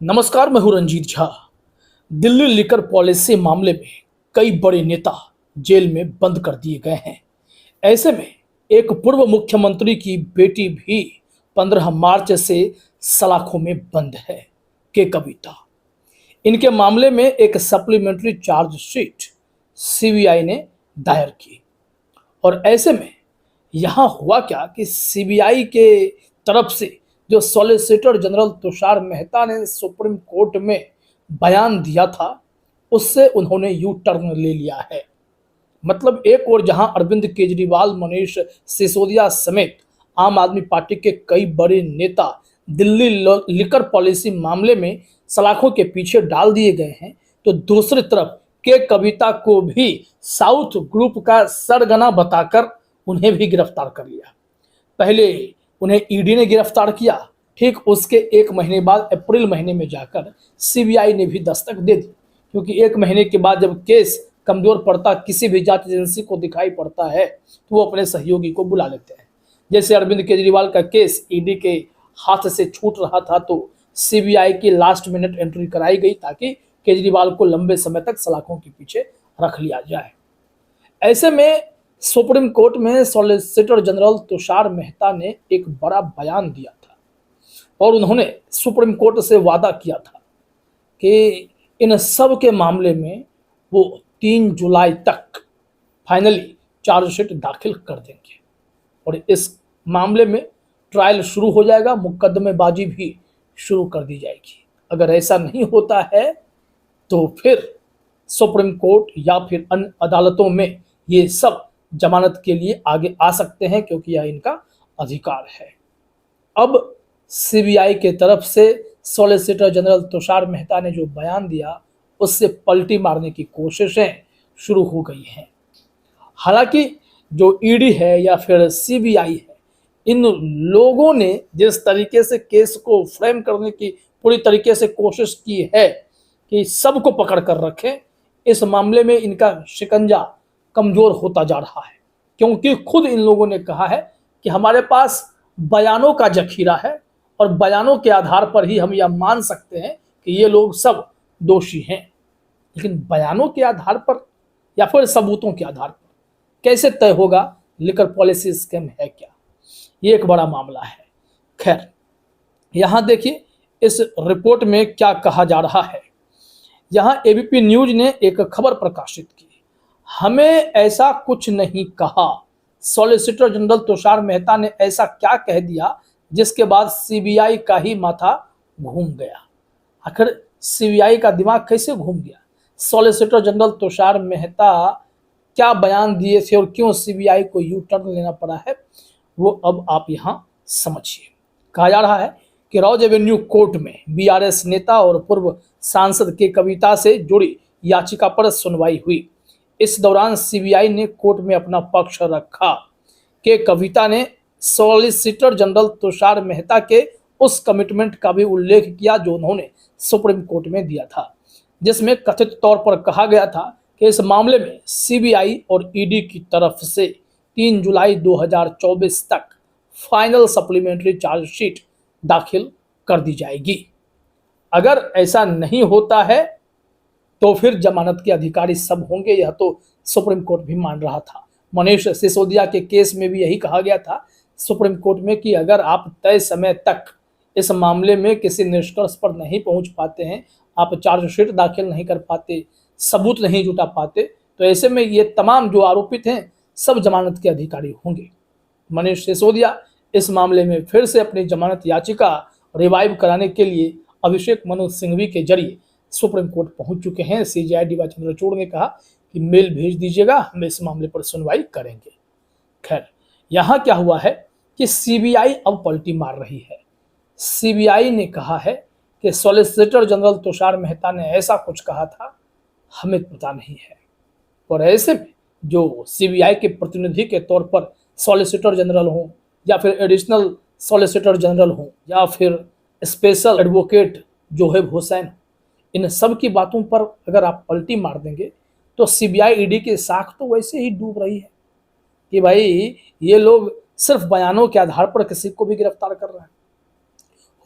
नमस्कार, मैं हूं रंजीत झा। दिल्ली लिकर पॉलिसी मामले में कई बड़े नेता जेल में बंद कर दिए गए हैं। ऐसे में एक पूर्व मुख्यमंत्री की बेटी भी 15 मार्च से सलाखों में बंद है। के कविता, इनके मामले में एक सप्लीमेंट्री चार्जशीट सीबीआई ने दायर की। और ऐसे में यहां हुआ क्या कि सीबीआई के तरफ से जो सॉलिसिटर जनरल तुषार मेहता ने सुप्रीम कोर्ट में बयान दिया था, उससे उन्होंने यू टर्न ले लिया है। मतलब एक और जहां अरविंद केजरीवाल, मनीष सिसोदिया समेत आम आदमी पार्टी के कई बड़े नेता दिल्ली लिकर पॉलिसी मामले में सलाखों के पीछे डाल दिए गए हैं, तो दूसरी तरफ के कविता को भी साउथ ग्रुप का सरगना बताकर उन्हें भी गिरफ्तार कर लिया। पहले उन्हें ईडी ने गिरफ्तार किया, ठीक उसके एक महीने बाद अप्रैल महीने में जाकर सीबीआई ने भी दस्तक दे दी। क्योंकि एक महीने के बाद जब केस कमजोर पड़ता, किसी भी जांच एजेंसी को दिखाई पड़ता है, तो वो अपने सहयोगी को बुला लेते हैं। जैसे अरविंद केजरीवाल का केस ईडी के हाथ से छूट रहा था, तो सीबीआई की लास्ट मिनट एंट्री कराई गई ताकि केजरीवाल को लंबे समय तक सलाखों के पीछे रख लिया जाए। ऐसे में सुप्रीम कोर्ट में सॉलिसिटर जनरल तुषार मेहता ने एक बड़ा बयान दिया था और उन्होंने सुप्रीम कोर्ट से वादा किया था कि इन सब के मामले में वो 3 जुलाई तक फाइनली चार्जशीट दाखिल कर देंगे और इस मामले में ट्रायल शुरू हो जाएगा, मुकदमेबाजी भी शुरू कर दी जाएगी। अगर ऐसा नहीं होता है तो फिर सुप्रीम कोर्ट या फिर अन्य अदालतों में ये सब जमानत के लिए आगे आ सकते हैं, क्योंकि यह इनका अधिकार है। अब सीबीआई के तरफ से सॉलिसिटर जनरल तुषार मेहता ने जो बयान दिया, उससे पलटी मारने की कोशिशें शुरू हो गई हैं। हालांकि जो ईडी है या फिर सीबीआई है, इन लोगों ने जिस तरीके से केस को फ्रेम करने की पूरी तरीके से कोशिश की है कि सबको पकड़ कर रखें, इस मामले में इनका शिकंजा कमजोर होता जा रहा है। क्योंकि खुद इन लोगों ने कहा है कि हमारे पास बयानों का जखीरा है और बयानों के आधार पर ही हम यह मान सकते हैं कि ये लोग सब दोषी हैं। लेकिन बयानों के आधार पर या फिर सबूतों के आधार पर कैसे तय होगा लिकर पॉलिसी स्कैम है क्या? ये एक बड़ा मामला है। खैर, यहां देखिए इस रिपोर्ट में क्या कहा जा रहा है। यहां एबीपी न्यूज ने एक खबर प्रकाशित की, हमें ऐसा कुछ नहीं कहा। सॉलिसिटर जनरल तुषार मेहता ने ऐसा क्या कह दिया जिसके बाद सीबीआई का ही माथा घूम गया? आखिर सीबीआई का दिमाग कैसे घूम गया? सॉलिसिटर जनरल तुषार मेहता क्या बयान दिए थे और क्यों सीबीआई को यू टर्न लेना पड़ा है, वो अब आप यहां समझिए। कहा जा रहा है कि रॉज एवेन्यू कोर्ट में बीआरएस नेता और पूर्व सांसद के कविता से जुड़ी याचिका पर सुनवाई हुई। इस दौरान सीबीआई ने कोर्ट में अपना पक्ष रखा कि कविता ने सॉलिसिटर जनरल तुषार मेहता के उस कमिटमेंट का भी उल्लेख किया जो उन्होंने सुप्रीम कोर्ट में दिया था, जिसमें कथित तौर पर कहा गया था कि इस मामले में सीबीआई और ईडी की तरफ से 3 जुलाई 2024 तक फाइनल सप्लीमेंट्री चार्जशीट दाखिल कर दी जाएगी। अगर ऐसा नहीं होता है तो फिर जमानत के अधिकारी सब होंगे, यह तो सुप्रीम कोर्ट भी मान रहा था। मनीष सिसोदिया के केस में भी यही कहा गया था सुप्रीम कोर्ट में कि अगर आप तय समय तक इस मामले में किसी निष्कर्ष पर नहीं पहुंच पाते हैं, आप चार्जशीट दाखिल नहीं कर पाते, सबूत नहीं जुटा पाते, तो ऐसे में ये तमाम जो आरोपित हैं सब जमानत के अधिकारी होंगे। मनीष सिसोदिया इस मामले में फिर से अपनी जमानत याचिका रिवाइव कराने के लिए अभिषेक मनु सिंघवी के जरिए सुप्रीम कोर्ट पहुंच चुके हैं। सीजेआई डी वाई चंद्रचूड़ ने कहा कि मेल भेज दीजिएगा, हम इस मामले पर सुनवाई करेंगे। खैर, यहां क्या हुआ है कि सीबीआई अब पलटी मार रही है। सीबीआई ने कहा है कि सॉलिसिटर जनरल तुषार मेहता ने ऐसा कुछ कहा था, हमें पता नहीं है। और ऐसे में जो सीबीआई के प्रतिनिधि के तौर पर सॉलिसिटर जनरल हों या फिर एडिशनल सॉलिसिटर जनरल हों या फिर स्पेशल एडवोकेट जोहेब हुसैन, इन सब की बातों पर अगर आप पलटी मार देंगे तो सीबीआई ईडी की साख तो वैसे ही डूब रही है कि भाई ये लोग सिर्फ बयानों के आधार पर किसी को भी गिरफ्तार कर रहे हैं।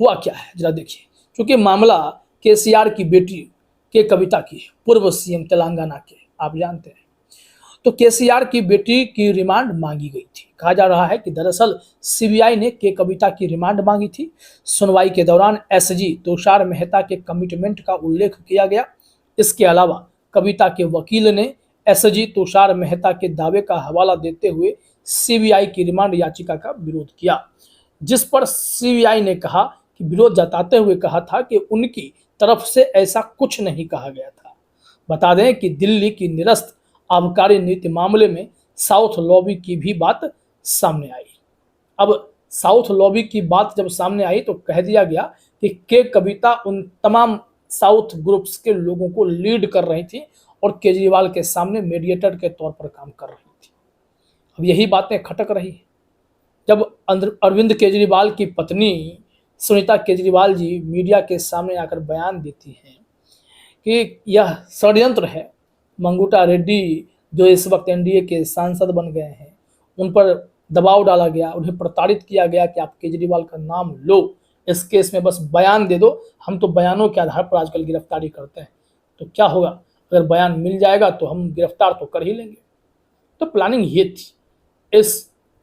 हुआ क्या है जरा देखिए। क्योंकि मामला केसीआर की बेटी के कविता की, पूर्व सीएम तेलंगाना के, आप जानते हैं। तो केसीआर की बेटी की रिमांड मांगी गई थी। कहा जा रहा है कि दरअसल सीबीआई ने के कविता की रिमांड मांगी थी। सुनवाई के दौरान एसजी तुषार मेहता के कमिटमेंट का उल्लेख किया गया। इसके अलावा कविता के वकील ने एसजी तुषार मेहता के दावे का हवाला देते हुए सीबीआई की रिमांड याचिका का विरोध किया, जिस पर सीबीआई ने कहा कि विरोध जताते हुए कहा था कि उनकी तरफ से ऐसा कुछ नहीं कहा गया था। बता दें कि दिल्ली की निरस्त आबकारी नीति मामले में साउथ लॉबी की भी बात सामने आई। अब साउथ लॉबी की बात जब सामने आई तो कह दिया गया कि के कविता उन तमाम साउथ ग्रुप्स के लोगों को लीड कर रही थी और केजरीवाल के सामने मीडिएटर के तौर पर काम कर रही थी। अब यही बातें खटक रही है जब अरविंद केजरीवाल की पत्नी सुनीता केजरीवाल जी मीडिया के सामने आकर बयान देती हैं कि यह षड्यंत्र है। मंगूटा रेड्डी जो इस वक्त एनडीए के सांसद बन गए हैं, उन पर दबाव डाला गया, उन्हें प्रताड़ित किया गया कि आप केजरीवाल का नाम लो, इस केस में बस बयान दे दो, हम तो बयानों के आधार पर आजकल गिरफ्तारी करते हैं, तो क्या होगा अगर बयान मिल जाएगा तो हम गिरफ्तार तो कर ही लेंगे। तो प्लानिंग ये थी। इस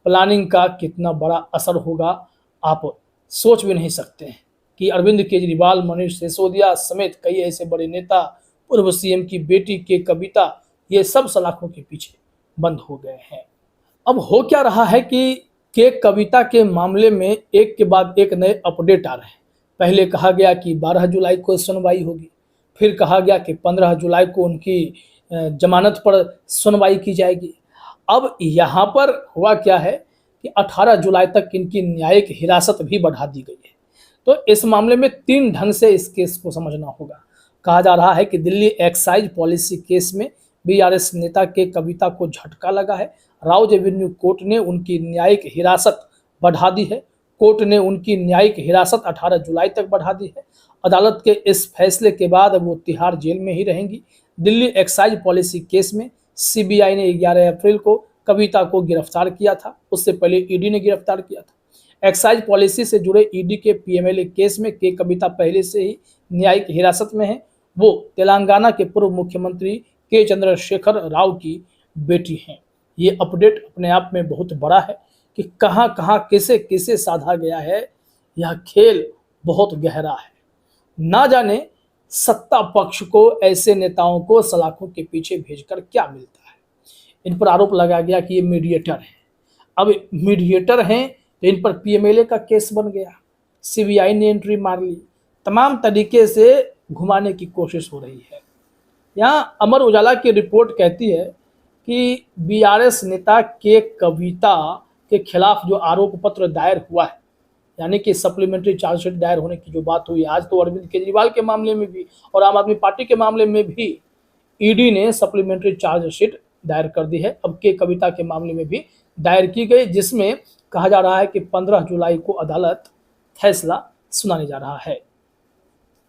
प्लानिंग का कितना बड़ा असर होगा आप सोच भी नहीं सकते हैं कि अरविंद केजरीवाल, मनीष सिसोदिया समेत कई ऐसे बड़े नेता, पूर्व सीएम की बेटी के कविता, ये सब सलाखों के पीछे बंद हो गए हैं। अब हो क्या रहा है कि के कविता के मामले में एक के बाद एक नए अपडेट आ रहे हैं। पहले कहा गया कि 12 जुलाई को सुनवाई होगी, फिर कहा गया कि 15 जुलाई को उनकी जमानत पर सुनवाई की जाएगी। अब यहाँ पर हुआ क्या है कि 18 जुलाई तक इनकी न्यायिक हिरासत भी बढ़ा दी गई है। तो इस मामले में 3 ढंग से इस केस को समझना होगा। कहा जा रहा है कि दिल्ली एक्साइज पॉलिसी केस में बीआरएस नेता के कविता को झटका लगा है। राउज एवेन्यू कोर्ट ने उनकी न्यायिक हिरासत बढ़ा दी है। कोर्ट ने उनकी न्यायिक हिरासत 18 जुलाई तक बढ़ा दी है। अदालत के इस फैसले के बाद वो तिहाड़ जेल में ही रहेंगी। दिल्ली एक्साइज पॉलिसी केस में सीबीआई ने 11 अप्रैल को कविता को गिरफ्तार किया था। उससे पहले ईडी ने गिरफ्तार किया था। एक्साइज पॉलिसी से जुड़े ईडी के पीएमएलए केस में के कविता पहले से ही न्यायिक हिरासत में है। वो तेलंगाना के पूर्व मुख्यमंत्री के चंद्रशेखर राव की बेटी हैं। ये अपडेट अपने आप में बहुत बड़ा है कि कहां कहां कैसे कैसे साधा गया है। यह खेल बहुत गहरा है। ना जाने सत्ता पक्ष को ऐसे नेताओं को सलाखों के पीछे भेजकर क्या मिलता है। इन पर आरोप लगाया गया कि ये मीडिएटर हैं। अब मीडिएटर हैं तो इन पर पीएमएलए का केस बन गया, सीबीआई ने एंट्री मार ली, तमाम तरीके से घुमाने की कोशिश हो रही है। यहाँ अमर उजाला की रिपोर्ट कहती है कि बीआरएस नेता के कविता के खिलाफ जो आरोप पत्र दायर हुआ है, यानी कि सप्लीमेंट्री चार्जशीट दायर होने की जो बात हुई आज, तो अरविंद केजरीवाल के मामले में भी और आम आदमी पार्टी के मामले में भी ईडी ने सप्लीमेंट्री चार्जशीट दायर कर दी है। अब के कविता के मामले में भी दायर की गई, जिसमें कहा जा रहा है कि 15 जुलाई को अदालत फैसला सुनाने जा रहा है।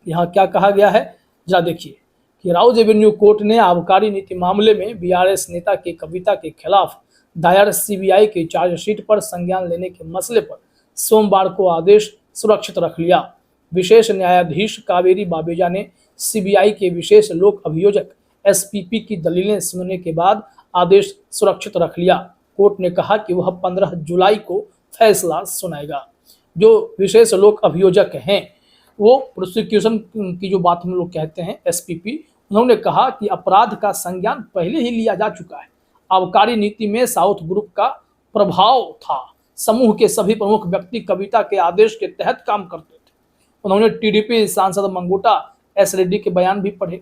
यहाँ क्या कहा गया है जरा देखिए कि राउज एवेन्यू कोर्ट ने आबकारी नीति मामले में बीआरएस नेता के कविता के खिलाफ दायर सीबीआई की चार्जशीट पर संज्ञान लेने के मसले पर सोमवार को आदेश सुरक्षित रख लिया। विशेष न्यायाधीश कावेरी बाबेजा ने सीबीआई के विशेष लोक अभियोजक एसपीपी की दलीलें सुनने के बाद आदेश सुरक्षित रख लिया। कोर्ट ने कहा कि वह 15 जुलाई को फैसला सुनाएगा। जो विशेष लोक अभियोजक हैं वो प्रोसिक्यूशन की जो बात हम लोग कहते हैं एसपीपी, उन्होंने कहा कि अपराध का संज्ञान पहले ही लिया जा चुका है। आबकारी नीति में साउथ ग्रुप का प्रभाव था। समूह के सभी प्रमुख व्यक्ति कविता के आदेश के तहत काम करते थे। उन्होंने टीडीपी सांसद मंगूटा एस रेड्डी के बयान भी पढ़े,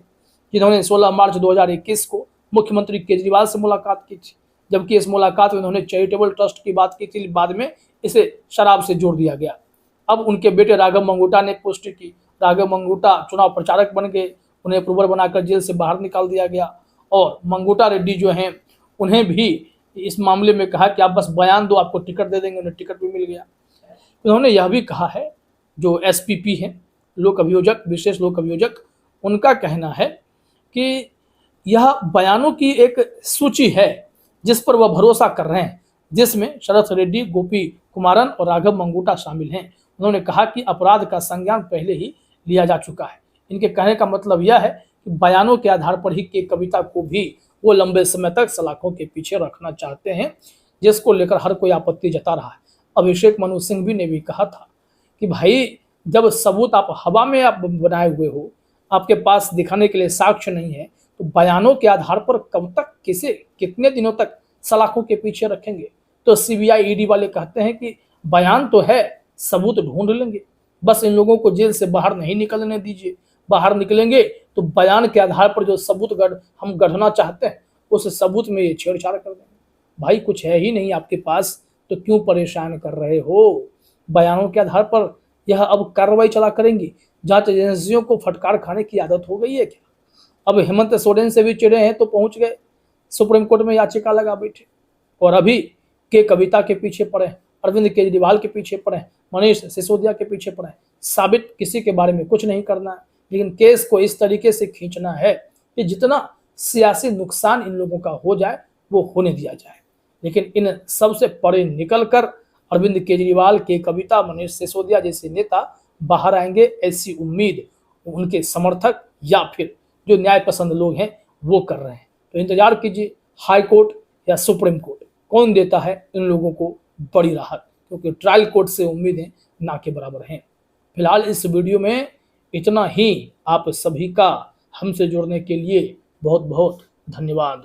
जिन्होंने 16 मार्च 2021 को मुख्यमंत्री केजरीवाल से मुलाकात की थी, जबकि इस मुलाकात में उन्होंने चैरिटेबल ट्रस्ट की बात की थी। बाद में इसे शराब से जोड़ दिया गया। अब उनके बेटे राघव मंगूटा ने पुष्टि की। राघव मंगूटा चुनाव प्रचारक बन गए, उन्हें अप्रूवर बनाकर जेल से बाहर निकाल दिया गया। और मंगूटा रेड्डी जो हैं उन्हें भी इस मामले में कहा कि आप बस बयान दो, आपको टिकट दे देंगे। उन्हें टिकट भी मिल गया। उन्होंने यह भी कहा है, जो एसपीपी हैं लोक अभियोजक, विशेष लोक अभियोजक, उनका कहना है कि यह बयानों की एक सूची है जिस पर वह भरोसा कर रहे हैं, जिसमें शरद रेड्डी, गोपी कुमारन और राघव मंगूटा शामिल हैं। उन्होंने कहा कि अपराध का संज्ञान पहले ही लिया जा चुका है। इनके कहने का मतलब यह है कि बयानों के आधार पर ही के कविता को भी वो लंबे समय तक सलाखों के पीछे रखना चाहते हैं, जिसको लेकर हर कोई आपत्ति जता रहा है। अभिषेक मनु सिंघवी ने भी कहा था कि भाई जब सबूत आप हवा में आप बनाए हुए हो, आपके पास दिखाने के लिए साक्ष्य नहीं है, तो बयानों के आधार पर कब तक किसे कितने दिनों तक सलाखों के पीछे रखेंगे। तो सीबीआई ईडी वाले कहते हैं कि बयान तो है, सबूत ढूंढ लेंगे, बस इन लोगों को जेल से बाहर नहीं निकलने दीजिए। बाहर निकलेंगे तो बयान के आधार पर जो सबूत हम गढ़ना चाहते हैं उस सबूत में ये छेड़छाड़ कर देंगे। भाई कुछ है ही नहीं आपके पास, तो क्यों परेशान कर रहे हो। बयानों के आधार पर यह अब कार्रवाई चला करेंगी। जांच एजेंसियों को फटकार खाने की आदत हो गई है क्या। अब हेमंत सोरेन से भी चिढ़े हैं तो पहुंच गए सुप्रीम कोर्ट में याचिका लगा बैठे, और अभी के कविता के पीछे पड़े, अरविंद केजरीवाल के पीछे पड़े, मनीष सिसोदिया के पीछे पड़े। साबित किसी के बारे में कुछ नहीं करना है, लेकिन केस को इस तरीके से खींचना है कि जितना सियासी नुकसान इन लोगों का हो जाए वो होने दिया जाए। लेकिन इन सबसे परे निकलकर अरविंद केजरीवाल के कविता, मनीष सिसोदिया जैसे नेता बाहर आएंगे, ऐसी उम्मीद उनके समर्थक या फिर जो न्याय पसंद लोग हैं वो कर रहे हैं। तो इंतजार कीजिए हाई कोर्ट या सुप्रीम कोर्ट कौन देता है इन लोगों को बड़ी राहत, क्योंकि ट्रायल कोर्ट से उम्मीदें ना के बराबर हैं। फिलहाल इस वीडियो में इतना ही। आप सभी का हमसे जुड़ने के लिए बहुत बहुत धन्यवाद।